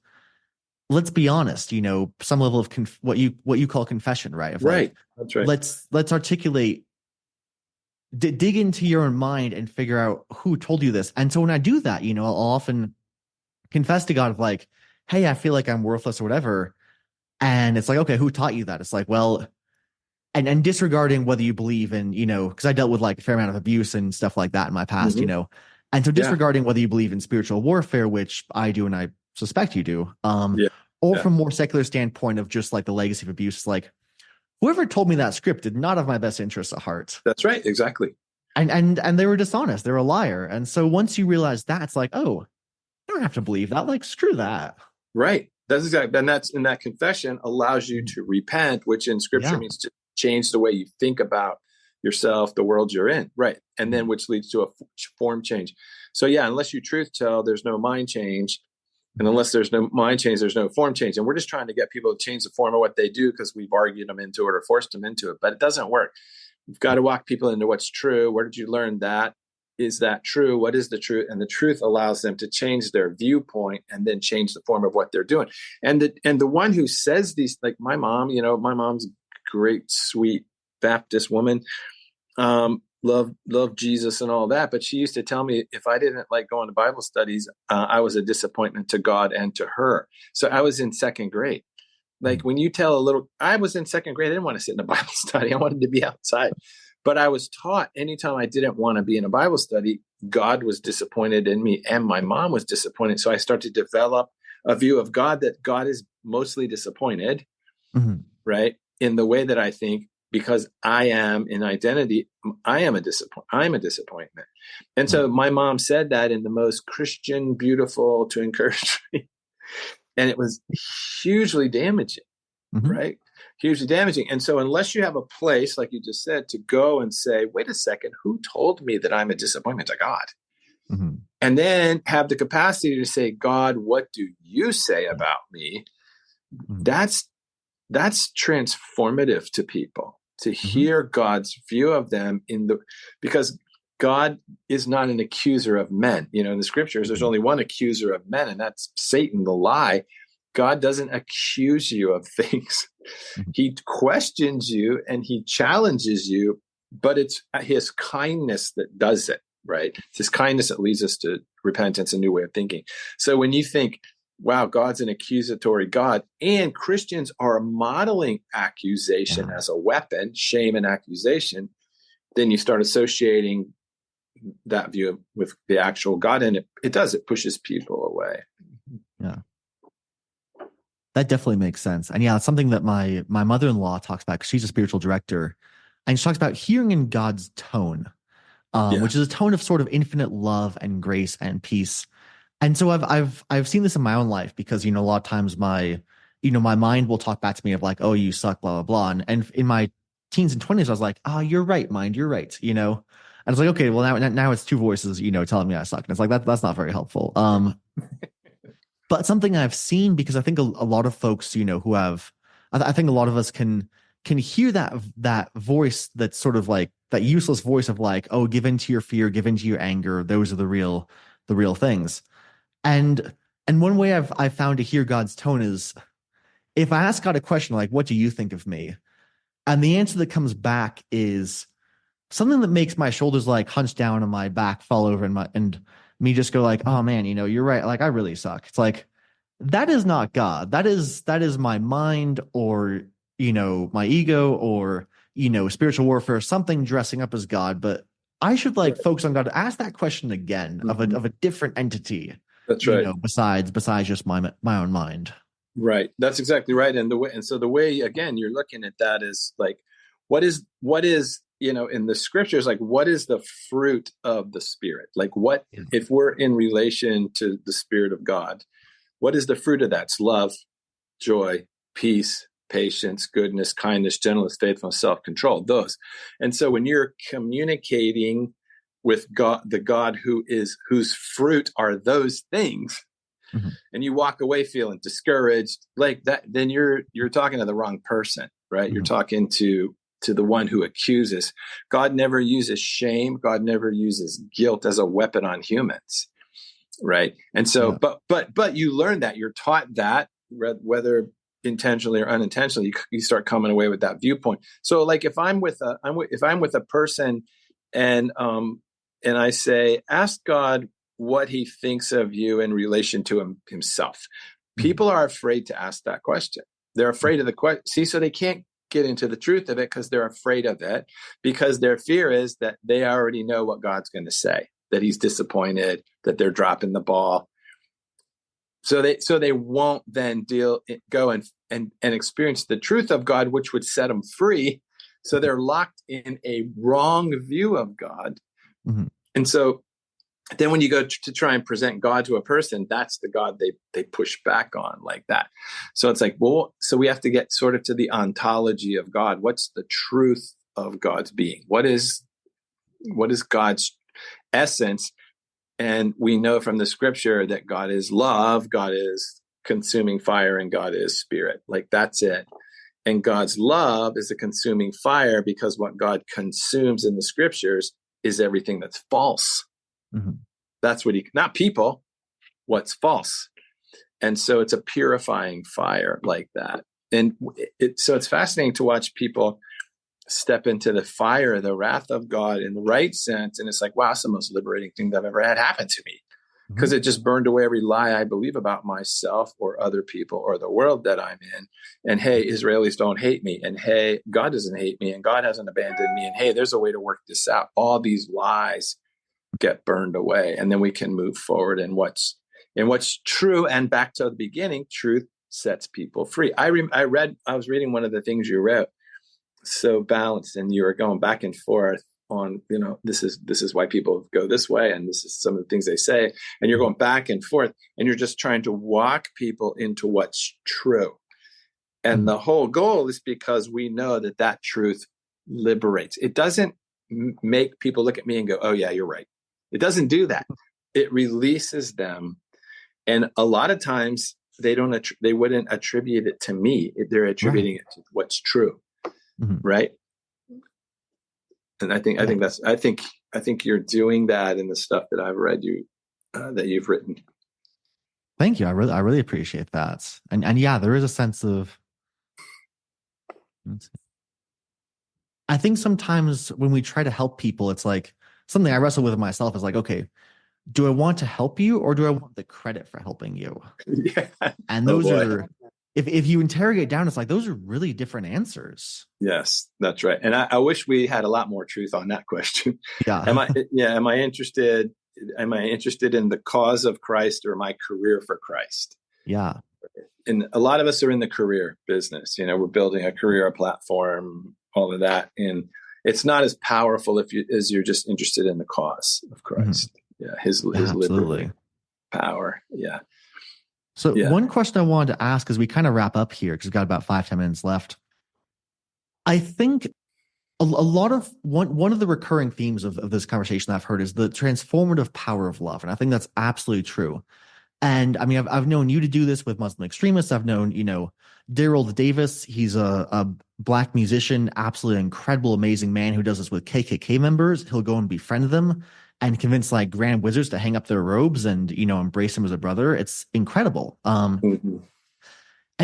let's be honest, some level of what you call confession, right? Of right. Like, that's right. Let's articulate, dig into your own mind and figure out who told you this. And so when I do that, I'll often confess to God of like, hey, I feel like I'm worthless or whatever. And it's like, okay, who taught you that? It's like, well, and disregarding whether you believe in, because I dealt with like a fair amount of abuse and stuff like that in my past, and so disregarding whether you believe in spiritual warfare, which I do and I suspect you do, or from more secular standpoint of just like the legacy of abuse, like whoever told me that script did not have my best interests at heart. That's right. Exactly. And they were dishonest. They're a liar. And so once you realize that, it's like, oh, I don't have to believe that. Like, screw that. Right. That's exactly. And that's in that confession allows you to repent, which in scripture means to change the way you think about yourself, the world you're in. Right. And then which leads to a form change. So unless you truth tell, there's no mind change. And unless there's no mind change, there's no form change. And we're just trying to get people to change the form of what they do because we've argued them into it or forced them into it. But it doesn't work. You've got to walk people into what's true. Where did you learn that? Is that true? What is the truth? And the truth allows them to change their viewpoint and then change the form of what they're doing. And the one who says these, like my mom, my mom's great, sweet Baptist woman, love Jesus and all that. But she used to tell me if I didn't like going to Bible studies, I was a disappointment to God and to her. So I was in second grade. Like when you tell I was in second grade, I didn't want to sit in a Bible study. I wanted to be outside. But I was taught anytime I didn't want to be in a Bible study, God was disappointed in me and my mom was disappointed. So I started to develop a view of God that God is mostly disappointed, right? In the way that I think, because I am in identity, I'm a disappointment. And so my mom said that in the most Christian, beautiful to encourage me. And it was hugely damaging, right? hugely damaging. And so unless you have a place, like you just said, to go and say, wait a second, who told me that I'm a disappointment to God? Mm-hmm. And then have the capacity to say, God, what do you say about me? Mm-hmm. That's transformative to people, to Mm-hmm. hear God's view of them because God is not an accuser of men. In the scriptures, there's only one accuser of men, and that's Satan, the lie. God doesn't accuse you of things. Mm-hmm. He questions you and he challenges you, but it's his kindness that does it, right? It's his kindness that leads us to repentance, a new way of thinking. So when you think, wow, God's an accusatory God, and Christians are modeling accusation as a weapon, shame and accusation, then you start associating that view with the actual God, and it pushes people away. Yeah. That definitely makes sense. And yeah, it's something that my mother-in-law talks about, because she's a spiritual director, and she talks about hearing in God's tone, which is a tone of sort of infinite love and grace and peace. And so I've seen this in my own life, because, a lot of times my mind will talk back to me of like, oh, you suck, blah, blah, blah. And in my teens and 20s, I was like, oh, you're right, mind, you're right. And I was like, okay, well now it's two voices, telling me I suck. And it's like, that's not very helpful. But something I've seen, because I think a lot of folks, who have, I think a lot of us can hear that voice that's sort of like that useless voice of like, oh, give in to your fear, give in to your anger. Those are the real things. And one way I've found to hear God's tone is, if I ask God a question like, what do you think of me? And the answer that comes back is something that makes my shoulders like hunch down and my back fall over, and me just go like, oh man, you're right. Like, I really suck. It's like, that is not God. That is my mind, or, my ego, or, spiritual warfare, something dressing up as God. But I should focus on God to ask that question again of a different entity. That's right. Besides just my own mind. Right. That's exactly right. And the way, again, you're looking at that is like, what is, in the scriptures, like, what is the fruit of the Spirit? Like, if we're in relation to the Spirit of God, what is the fruit of that? It's love, joy, peace, patience, goodness, kindness, gentleness, faithfulness, self-control, those. And so when you're communicating with God, the God whose fruit are those things, mm-hmm. and you walk away feeling discouraged like that, then you're talking to the wrong person, right? Mm-hmm. You're talking to the one who accuses. God never uses shame. God never uses guilt as a weapon on humans, right? And so, but you learn that, you're taught that, whether intentionally or unintentionally, you start coming away with that viewpoint. So, like, if I'm with a person, and I say, ask God what he thinks of you in relation to himself. People are afraid to ask that question. They're afraid of the question. See, so they can't get into the truth of it because they're afraid of it, because their fear is that they already know what God's going to say, that he's disappointed, that they're dropping the ball. So they won't then go and experience the truth of God, which would set them free. So they're locked in a wrong view of God. Mm-hmm. And so then when you go to try and present God to a person, that's the God they push back on like that. So it's like, well, so we have to get sort of to the ontology of God. What's the truth of God's being? What is God's essence? And we know from the scripture that God is love, God is consuming fire, and God is spirit. Like, that's it. And God's love is a consuming fire, because what God consumes in the scriptures is everything that's false. Mm-hmm. That's what not people, what's false. And so it's a purifying fire like that. And so it's fascinating to watch people step into the fire, the wrath of God in the right sense. And it's like, wow, it's the most liberating thing that I've ever had happen to me, because it just burned away every lie I believe about myself or other people or the world that I'm in. And hey, Israelis don't hate me. And hey, God doesn't hate me. And God hasn't abandoned me. And hey, there's a way to work this out. All these lies get burned away, and then we can move forward in what's true. And back to the beginning, truth sets people free. I was reading one of the things you wrote, so balanced, and you were going back and forth on, this is why people go this way, and this is some of the things they say, and you're going back and forth, and you're just trying to walk people into what's true. And the whole goal is because we know that truth liberates. It doesn't make people look at me and go, oh yeah, you're right. It doesn't do that. It releases them. And a lot of times they wouldn't attribute it to me. They're attributing it to what's true. Right. And I think you're doing that in the stuff that I've read that you've written. Thank you. I really appreciate that. And yeah, there is a sense of, I think sometimes when we try to help people, it's like something I wrestle with myself is like, okay, do I want to help you or do I want the credit for helping you? Yeah. And those are, if you interrogate down, it's like, those are really different answers. Yes, that's right. And I wish we had a lot more truth on that question. Yeah. Am I interested in the cause of Christ or my career for Christ? Yeah. And a lot of us are in the career business. We're building a career, a platform, all of that. And it's not as powerful as you're just interested in the cause of Christ. Yeah. His liberating power. Yeah. So one question I wanted to ask as we kind of wrap up here, because we've got about 5-10 minutes left. I think a lot of one of the recurring themes of this conversation I've heard is the transformative power of love. And I think that's absolutely true. And I mean, I've known you to do this with Muslim extremists. I've known, Daryl Davis. He's a Black musician, absolutely incredible, amazing man who does this with KKK members. He'll go and befriend them and convince like grand wizards to hang up their robes and, embrace him as a brother. It's incredible. And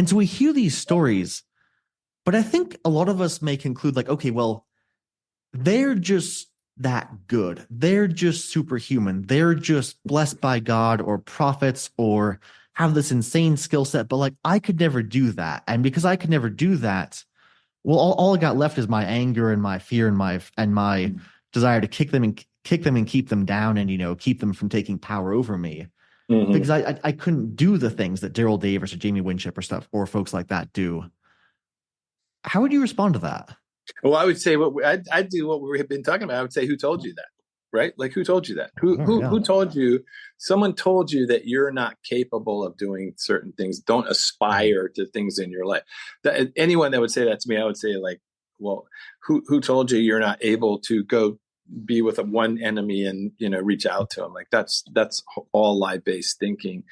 so we hear these stories, but I think a lot of us may conclude like, okay, well, they're just that good. They're just superhuman. They're just blessed by God or prophets or have this insane skill set. But like, I could never do that. And because I could never do that, well, all I got left is my anger and my fear and my desire to kick them and keep them down and, keep them from taking power over me. Because I couldn't do the things that Daryl Davis or Jamie Winship or folks like that do. How would you respond to that? Well, I would say I'd do what we've been talking about. I would say, who told you that? Right? Like, who told you that? Who told you? Someone told you that you're not capable of doing certain things. Don't aspire to things in your life. Anyone that would say that to me, I would say like, well, who told you you're not able to go be with one enemy and, reach out to them? Like that's all lie-based thinking.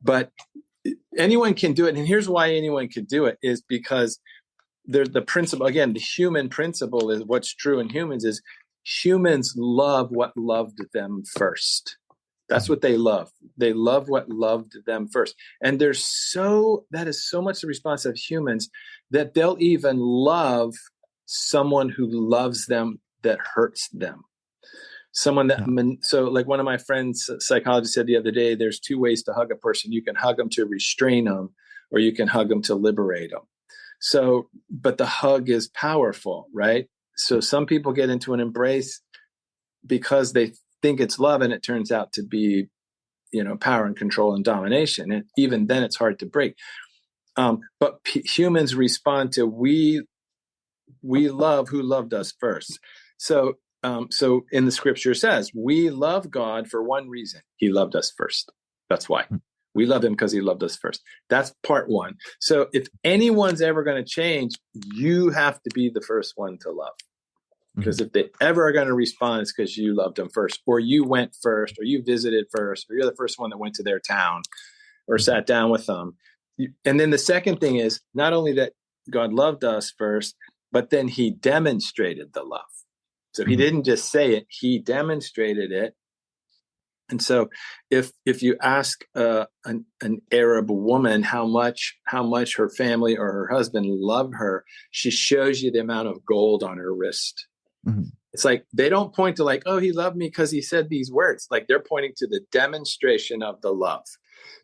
But anyone can do it. And here's why anyone can do it is because there's the principle, again, the human principle is what's true in humans is humans love what loved them first. That's what they love. They love what loved them first. And that is so much the response of humans that they'll even love someone who loves them that hurts them. Someone that, so like one of my friends, psychologist, said the other day, there's two ways to hug a person. You can hug them to restrain them, or you can hug them to liberate them. So, but the hug is powerful, right? So some people get into an embrace because they think it's love, and it turns out to be, power and control and domination. And even then it's hard to break. But humans respond to, we love who loved us first. So in the scripture says, we love God for one reason. He loved us first. That's why. We love him because he loved us first. That's part one. So if anyone's ever going to change, you have to be the first one to love. Because if they ever are going to respond, it's because you loved them first, or you went first, or you visited first, or you're the first one that went to their town or sat down with them. And then the second thing is not only that God loved us first, but then he demonstrated the love. So he didn't just say it, he demonstrated it. And so if you ask an Arab woman how much her family or her husband love her, she shows you the amount of gold on her wrist. It's like, they don't point to like, oh, he loved me because he said these words. Like, they're pointing to the demonstration of the love.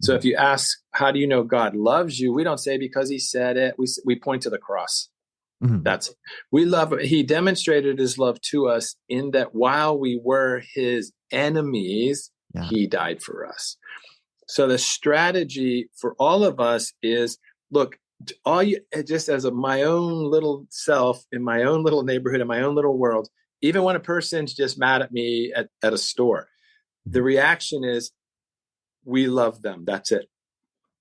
So if you ask, how do you know God loves you? We don't say because he said it. We point to the cross. That's it. We love, he demonstrated his love to us in that while we were his enemies, he died for us. So the strategy for all of us is, look, just as my own little self in my own little neighborhood, in my own little world, even when a person's just mad at me at a store, the reaction is, we love them. That's it.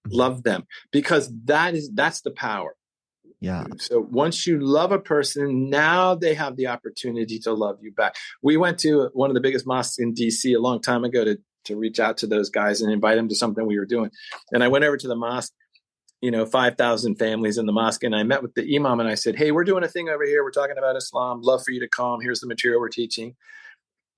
Love them. Because that's the power. Yeah. So once you love a person, now they have the opportunity to love you back. We went to one of the biggest mosques in DC a long time ago to reach out to those guys and invite them to something we were doing. And I went over to the mosque, 5,000 families in the mosque. And I met with the imam and I said, hey, we're doing a thing over here. We're talking about Islam. Love for you to come. Here's the material we're teaching.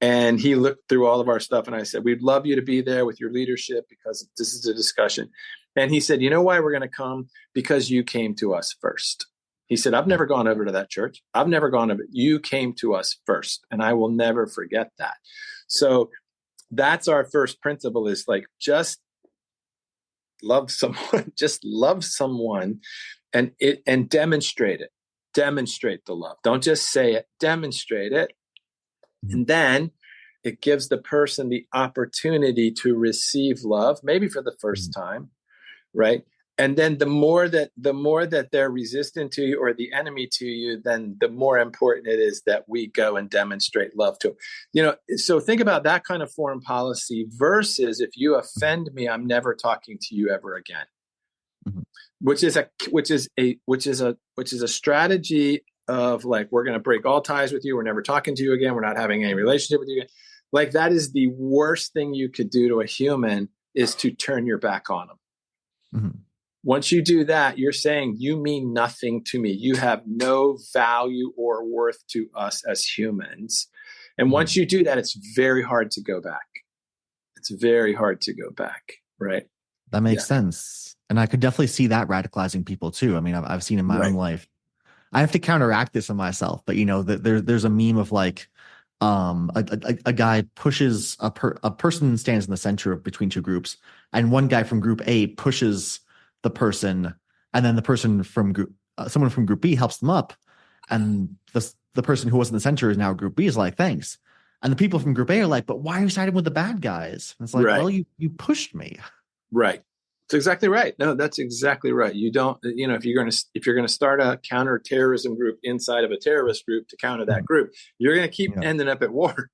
And he looked through all of our stuff. And I said, we'd love you to be there with your leadership because this is a discussion. And he said, you know why we're going to come? Because you came to us first. He said, I've never gone over to that church. I've never gone over. You came to us first. And I will never forget that. So that's our first principle, is like, just love someone, and demonstrate it. Demonstrate the love. Don't just say it, demonstrate it. And then it gives the person the opportunity to receive love, maybe for the first time, right? And then the more that they're resistant to you or the enemy to you, then the more important it is that we go and demonstrate love to them. So think about that kind of foreign policy versus, if you offend me, I'm never talking to you ever again. Which is a strategy of like, we're going to break all ties with you. We're never talking to you again. We're not having any relationship with you again. Like, that is the worst thing you could do to a human, is to turn your back on them. Mm-hmm. Once you do that, you're saying you mean nothing to me. You have no value or worth to us as humans. And once you do that, it's very hard to go back. It's very hard to go back, right? That makes sense. And I could definitely see that radicalizing people too. I mean, I've seen in my own life. I have to counteract this in myself, but there's a meme of like, a guy pushes a person stands in the center of between two groups, and one guy from group A pushes the person, and then the person from someone from group B helps them up, and the person who was in the center is now group B is like, thanks. And the people from group A are like, but why are you siding with the bad guys? And it's like, well, you pushed me. Right. That's exactly right. No, that's exactly right. You don't, if you're going to start a counterterrorism group inside of a terrorist group to counter that group, you're going to keep ending up at war,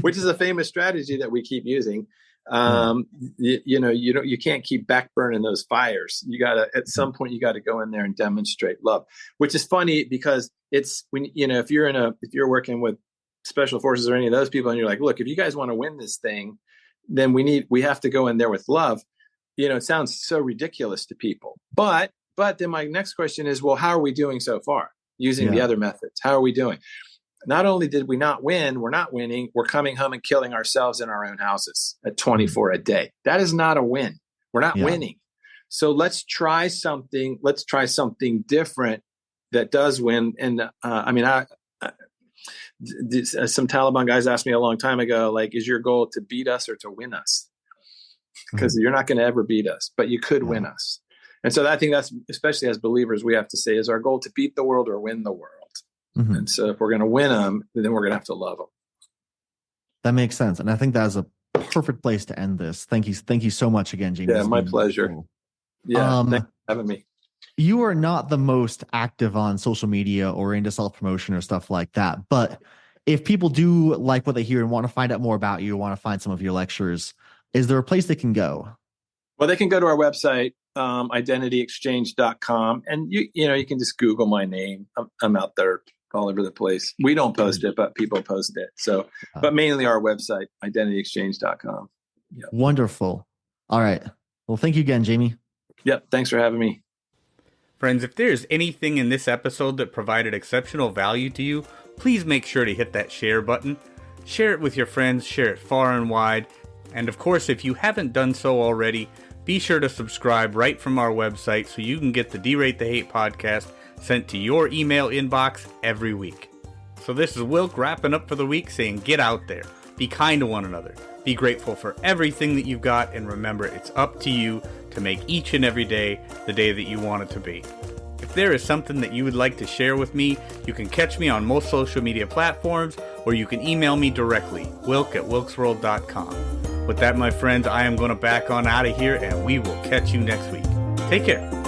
which is a famous strategy that we keep using. You can't keep backburning those fires. You gotta, at some point, you got to go in there and demonstrate love, which is funny because it's when, if you're working with special forces or any of those people, and you're like, look, if you guys want to win this thing, then we have to go in there with love. It sounds so ridiculous to people, but then my next question is, well, how are we doing so far using the other methods? How are we doing? Not only did we not win, we're not winning. We're coming home and killing ourselves in our own houses at 24 a day. That is not a win. We're not winning. So let's try something. Let's try something different that does win. And some Taliban guys asked me a long time ago, like, is your goal to beat us or to win us? Because you're not going to ever beat us, but you could win us. And so I think that's, especially as believers, we have to say, is our goal to beat the world or win the world? Mm-hmm. And so if we're going to win them, then we're going to have to love them. That makes sense. And I think that's a perfect place to end this. Thank you so much again, James. Yeah, my pleasure. Cool. Yeah, thanks for having me. You are not the most active on social media or into self-promotion or stuff like that. But if people do like what they hear and want to find out more about you, want to find some of your lectures, is there a place they can go? Well, they can go to our website, identityexchange.com. And you can just Google my name. I'm out there all over the place. We don't post it, but people post it. So, but mainly our website, identityexchange.com. Yep. Wonderful. All right. Well, thank you again, Jamie. Yep. Thanks for having me. Friends, if there's anything in this episode that provided exceptional value to you, please make sure to hit that share button. Share it with your friends, share it far and wide. And of course, if you haven't done so already, be sure to subscribe right from our website so you can get the Derate the Hate podcast sent to your email inbox every week. So this is Wilk wrapping up for the week, saying get out there, be kind to one another, be grateful for everything that you've got, and remember, it's up to you to make each and every day the day that you want it to be. If there is something that you would like to share with me, you can catch me on most social media platforms, or you can email me directly, wilk@wilksworld.com. With that, my friends, I am going to back on out of here, and we will catch you next week. Take care.